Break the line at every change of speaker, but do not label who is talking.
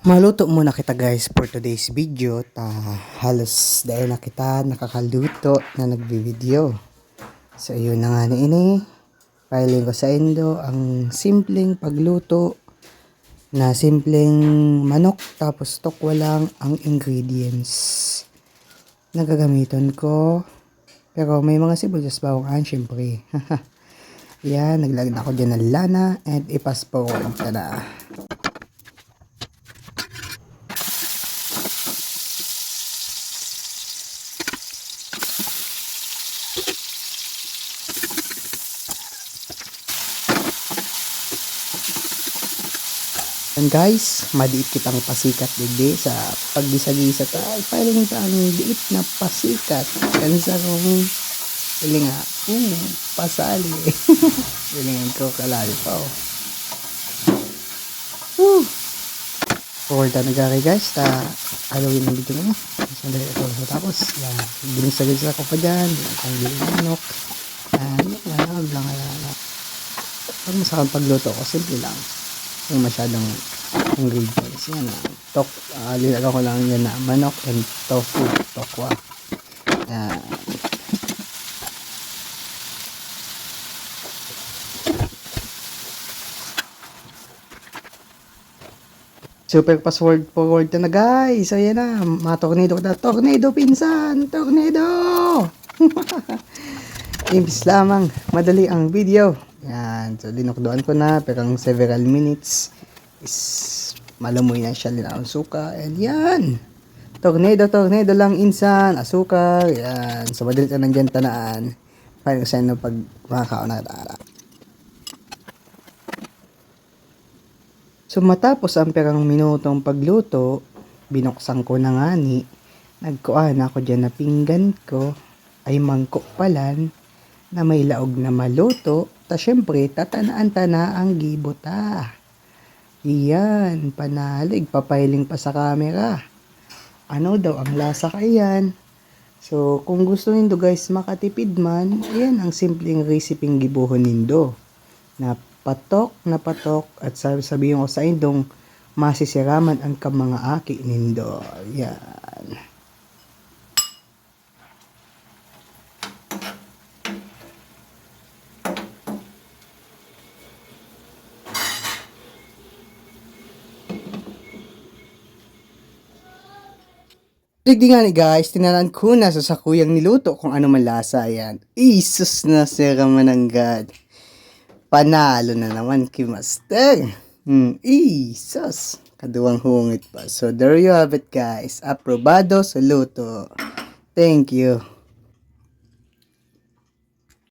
Maluto muna kita guys for today's video. Halos dahil na kita nakakaluto na nagbi-video. So yun na nga na ini. Piling ko sa indo ang simpleng pagluto na simpleng manok tapos tokwa lang ang ingredients na gagamiton ko. Pero may mga sibuyas bawang syempre. Yan, naglagyan ako dyan ng lana and i-fast forward ka na. And guys, maliit kitang pasikat digdi sa paggisa-gisa ta. Parang ang liit na pasikat. Yan sa kong ilinga. Pasali. Ilingan ko kalali pa Forward na nagkakay guys. Alawin ang video mo. Sandali ito. Tapos, yan. Binisagisa ko pa dyan. Ang lilinok. Yan. Lang. Pag masakang pagluto ko, simple lang. Yung masyadong ingredients yan linagaw ko lang yan na manok and tofu, tokwa. Super password forward na guys. Ayan na, tornado pinsan, tornado. Imbis lamang madali ang video. Yan, so linokdoan ko na pero ang several minutes is malamoy na siya linawang suka. And yan, tornado lang insan, asukar. Yan, so madali na nandyan tanaan para kasi ano pag makakaon na tara. So matapos ang perang minutong pagluto, binuksan ko na nga ni, nagkuhan ako dyan na pinggan ko ay mangkok palan na may laog na maluto. Ta syempre, tatanaan-tana ang gibota. Iyan, panalig, papiling pa sa camera. Ano daw ang lasa kayan? So, kung gusto nindo guys makatipid man, ayan ang simpleng resiping gibuhon nindo. Na patok at sabihin ko sa indong masisiraman ang mga aki nindo. Yan. Digdi nga ni guys, tinanan ko na sa sakuyang niluto kung ano man lasa yan. Isus na sira mananggad. Panalo na naman kay Master. Isus. Kaduwang hungit pa. So there you have it guys. Aprobado sa luto. Thank you.